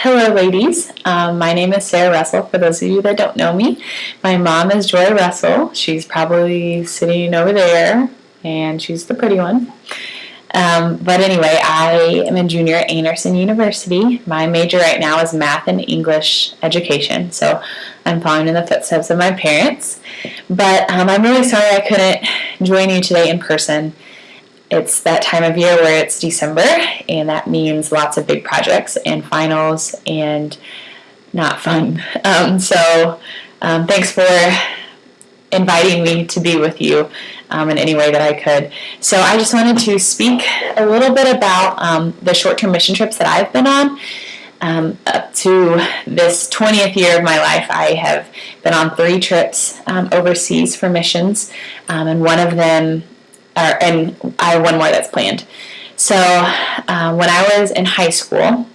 Hello, ladies. My name is Sarah Russell, for those of you that don't know me. My mom is Joy Russell. She's probably sitting over there, and she's the pretty one. But anyway, I am a junior at Anderson University. My major right now is math and English education, so I'm following in the footsteps of my parents. But I'm really sorry I couldn't join you today in person. It's that time of year where it's December, and that means lots of big projects and finals and not fun. Thanks for inviting me to be with you in any way that I could. So I just wanted to speak a little bit about the short-term mission trips that I've been on. Up to this 20th year of my life, I have been on 3 trips overseas for missions, and one of them and I have one more that's planned. So when I was in high school,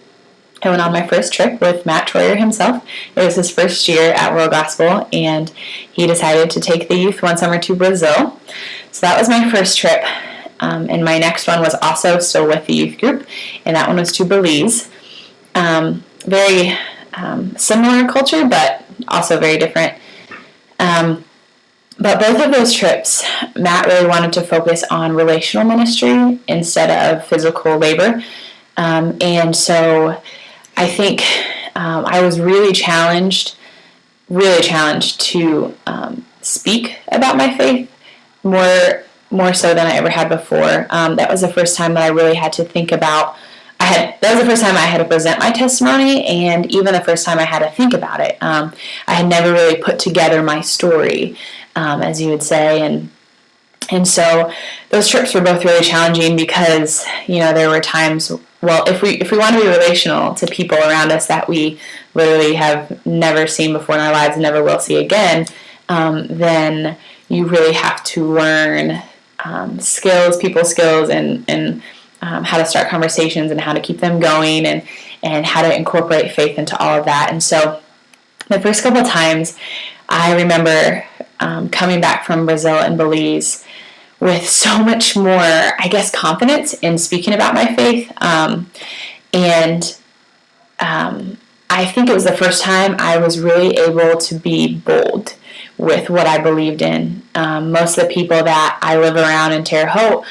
I went on my first trip with Matt Troyer himself. It was his first year at World Gospel, and he decided to take the youth one summer to Brazil. So that was my first trip, and my next one was also still with the youth group, and that one was to Belize. Very similar culture, but also very different. But both of those trips, Matt really wanted to focus on relational ministry instead of physical labor. And so I think I was really challenged to speak about my faith more so than I ever had before. That was the first time that I really had to think about that was the first time I had to present my testimony, and even the first time I had to think about it. I had never really put together my story, as you would say, and so those trips were both really challenging because, there were times, if we want to be relational to people around us that we literally have never seen before in our lives and never will see again, then you really have to learn people skills, and how to start conversations and how to keep them going, and how to incorporate faith into all of that. And so the first couple of times, I remember coming back from Brazil and Belize with so much more, confidence in speaking about my faith. And I think it was the first time I was really able to be bold with what I believed in. Most of the people that I live around in Terre Haute,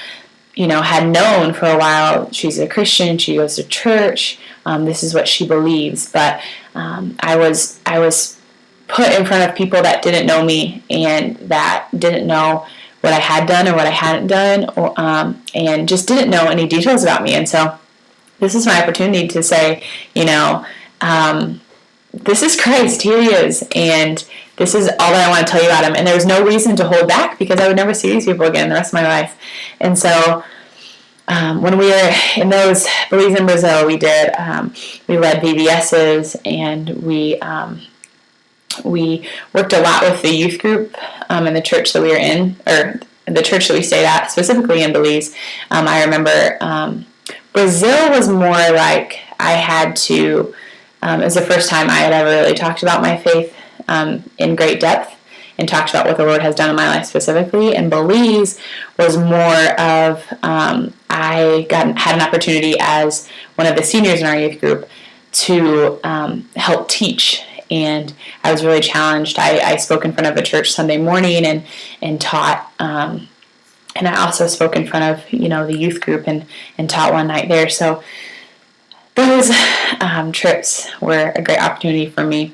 had known for a while, she's a Christian, she goes to church, this is what she believes. But I was put in front of people that didn't know me and that didn't know what I had done or what I hadn't done, and just didn't know any details about me. And so this is my opportunity to say, this is Christ, here he is, and this is all that I want to tell you about him. And there was no reason to hold back because I would never see these people again the rest of my life. And so when we were in those Belize and Brazil, we led VBSs, and we worked a lot with the youth group in the church that we were in, or the church that we stayed at, specifically in Belize. I remember Brazil was more like I had to, it was the first time I had ever really talked about my faith in great depth and talked about what the Lord has done in my life specifically. And Belize was more of, I had an opportunity as one of the seniors in our youth group to help teach. And I was really challenged. I spoke in front of a church Sunday morning and taught, and I also spoke in front of, the youth group and taught one night there. So those trips were a great opportunity for me.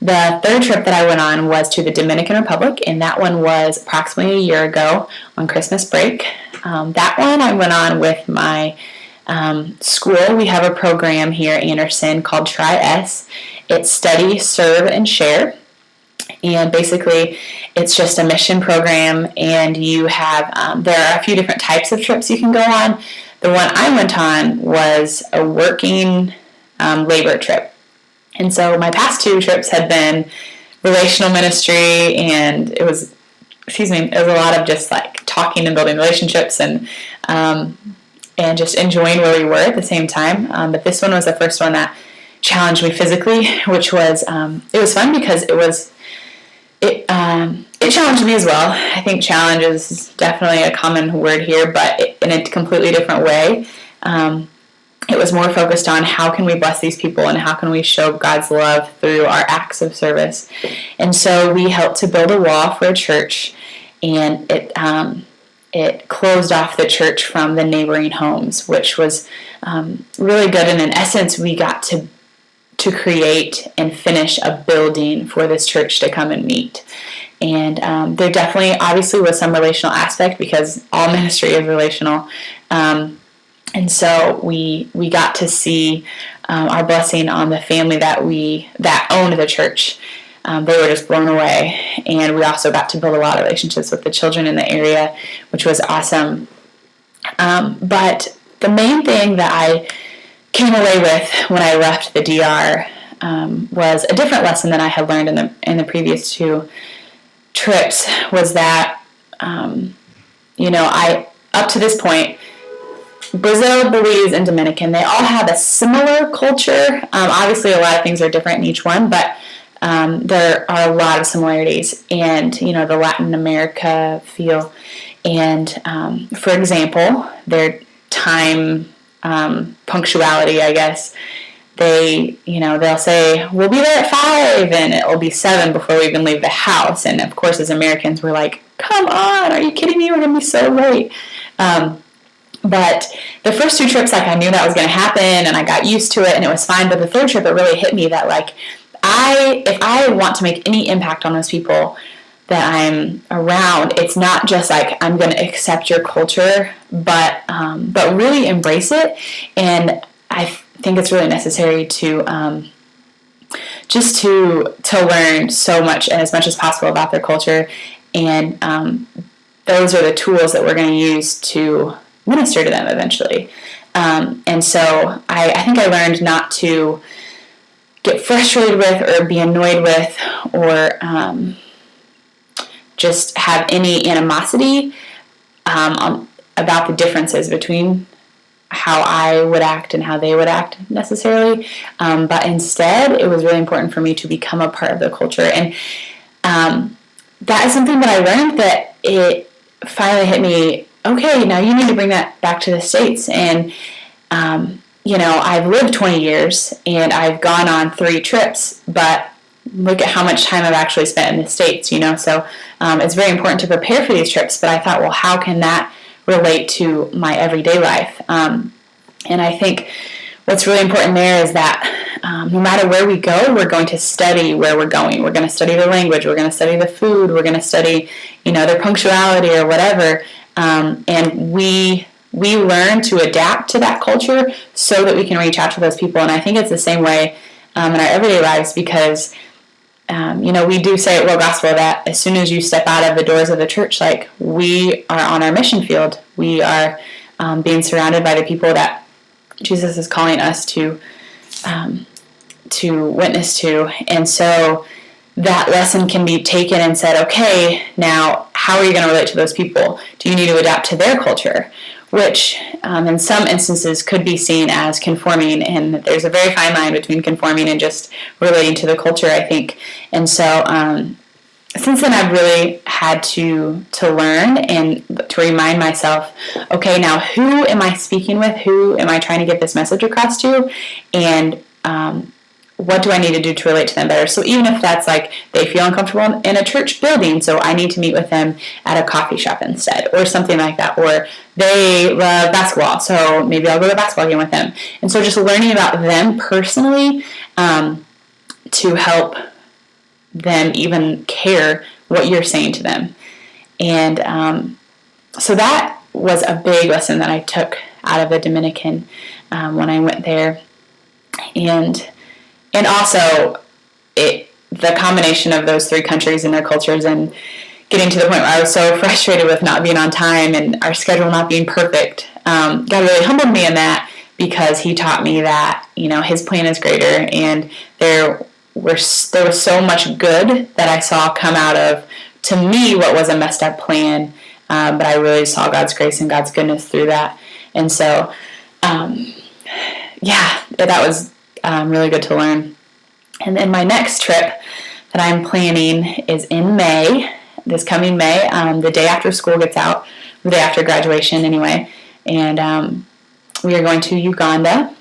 The third trip that I went on was to the Dominican Republic, and that one was approximately a year ago on Christmas break. That one I went on with my school. We have a program here at Anderson called Tri-S. It's Study, Serve, and Share. And basically, it's just a mission program, and you have, there are a few different types of trips you can go on. The one I went on was a working labor trip. And so my past 2 trips had been relational ministry, and it was a lot of just like talking and building relationships and just enjoying where we were at the same time. But this one was the first one that challenged me physically, which was, it was fun because it challenged me as well. I think challenge is definitely a common word here, but in a completely different way. it was more focused on how can we bless these people and how can we show God's love through our acts of service. And so we helped to build a wall for a church, and it closed off the church from the neighboring homes, which was really good. And in essence, we got to create and finish a building for this church to come and meet. And there definitely, obviously, was some relational aspect because all ministry is relational. And so we got to see our blessing on the family that owned the church. They were just blown away. And we also got to build a lot of relationships with the children in the area, which was awesome. But the main thing that I came away with when I left the DR was a different lesson than I had learned in the previous two trips, was that, I up to this point, Brazil, Belize, and Dominican, they all have a similar culture. Obviously, a lot of things are different in each one, but there are a lot of similarities, and, the Latin America feel. And, for example, their time punctuality, I guess, they'll say, we'll be there at 5, and it will be 7 before we even leave the house. And, of course, as Americans, we're like, come on, are you kidding me? We're going to be so late. But the first 2 trips, I knew that was going to happen, and I got used to it, and it was fine. But the third trip, it really hit me that, if I want to make any impact on those people that I'm around, it's not just I'm going to accept your culture, but really embrace it. And I think it's really necessary to just to learn so much and as much as possible about their culture. And those are the tools that we're going to use to minister to them eventually. And so I think I learned not to get frustrated with or be annoyed with or just have any animosity about the differences between how I would act and how they would act necessarily. But instead, it was really important for me to become a part of the culture. And that is something that I learned, that it finally hit me, okay, now you need to bring that back to the States. And, I've lived 20 years and I've gone on 3 trips, but look at how much time I've actually spent in the States, So it's very important to prepare for these trips, but I thought, well, how can that relate to my everyday life? And I think what's really important there is that no matter where we go, we're going to study where we're going. We're going to study the language. We're going to study the food. We're going to study, their punctuality or whatever. And we learn to adapt to that culture so that we can reach out to those people. And I think it's the same way in our everyday lives, because we do say at World Gospel that as soon as you step out of the doors of the church, we are on our mission field. We are being surrounded by the people that Jesus is calling us to witness to. And so that lesson can be taken and said, okay, now how are you going to relate to those people? Do you need to adapt to their culture? Which in some instances could be seen as conforming, and there's a very fine line between conforming and just relating to the culture, I think. And so since then, I've really had to learn and to remind myself, okay, now who am I speaking with? Who am I trying to get this message across to? And what do I need to do to relate to them better? So even if that's they feel uncomfortable in a church building, so I need to meet with them at a coffee shop instead, or something like that, or they love basketball, so maybe I'll go to a basketball game with them. And so just learning about them personally to help them even care what you're saying to them. And so that was a big lesson that I took out of the Dominican when I went there. And also, the combination of those 3 countries and their cultures, and getting to the point where I was so frustrated with not being on time and our schedule not being perfect, God really humbled me in that, because He taught me that, His plan is greater, and there was so much good that I saw come out of, to me, what was a messed up plan, but I really saw God's grace and God's goodness through that. And so, that was really good to learn. And then my next trip that I'm planning is in May, this coming May, the day after school gets out, the day after graduation anyway. And we are going to Uganda,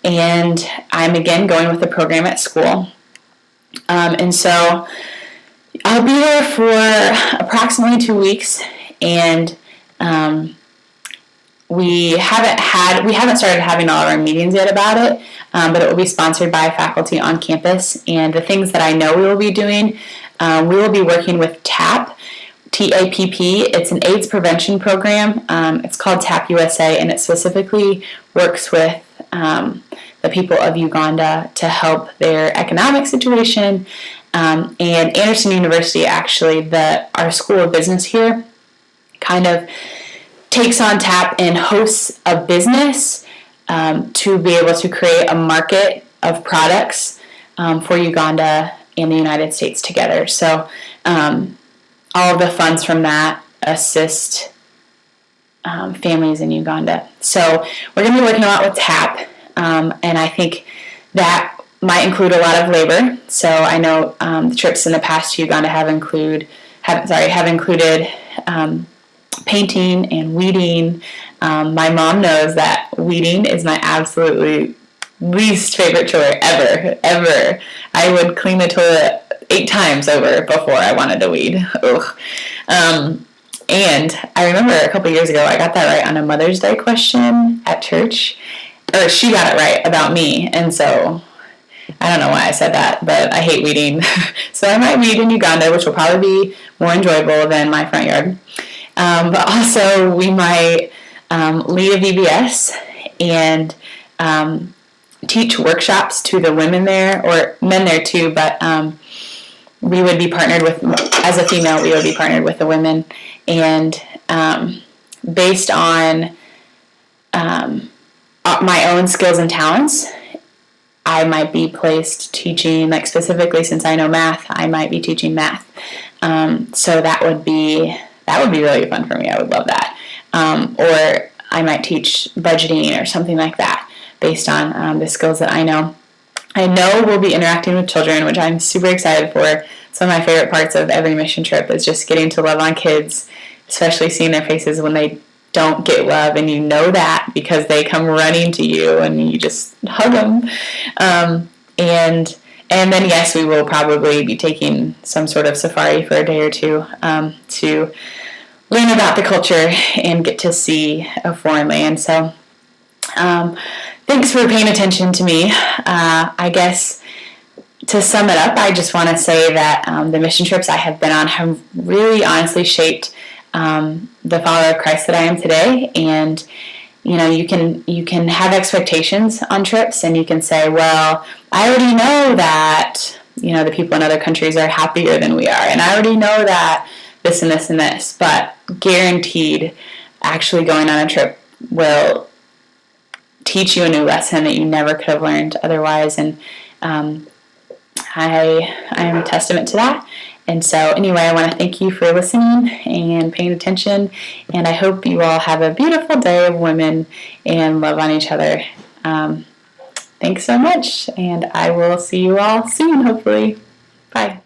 and I'm again going with the program at school. And so I'll be there for approximately 2 weeks, and we haven't started having all of our meetings yet about it, but it will be sponsored by faculty on campus. And the things that I know we will be doing, we will be working with TAP, T-A-P-P. It's an AIDS prevention program. It's called TAP USA, and it specifically works with the people of Uganda to help their economic situation. And Anderson University, actually, our school of business here, kind of takes on TAP and hosts a business to be able to create a market of products for Uganda and the United States together. So all of the funds from that assist families in Uganda. So we're going to be working a lot with TAP, and I think that might include a lot of labor. So I know the trips in the past to Uganda have included painting and weeding. My mom knows that weeding is my absolutely least favorite chore ever. I would clean the toilet 8 times over before I wanted to weed. Ugh. And I remember a couple years ago I got that right on a Mother's Day question at church, or she got it right about me, and so I don't know why I said that, but I hate weeding. So I might weed in Uganda, which will probably be more enjoyable than my front yard. But also we might lead a VBS and teach workshops to the women there, or men there too, but we would be partnered with, as a female, we would be partnered with the women, and based on my own skills and talents, I might be placed teaching, like specifically since I know math, I might be teaching math. So that would be really fun for me. I would love that. Or I might teach budgeting or something like that based on the skills that I know. I know we'll be interacting with children, which I'm super excited for. Some of my favorite parts of every mission trip is just getting to love on kids, especially seeing their faces when they don't get love, and you know that because they come running to you and you just hug them. And then, yes, we will probably be taking some sort of safari for a day or two to learn about the culture and get to see a foreign land. So thanks for paying attention to me. I guess to sum it up, I just want to say that the mission trips I have been on have really honestly shaped the follower of Christ that I am today. And you know, you can have expectations on trips, and you can say, well, I already know that, you know, the people in other countries are happier than we are, and I already know that this and this and this, but guaranteed actually going on a trip will teach you a new lesson that you never could have learned otherwise. And I am a testament to that. And so anyway, I want to thank you for listening and paying attention, and I hope you all have a beautiful day of women and love on each other. Thanks so much, and I will see you all soon, hopefully. Bye.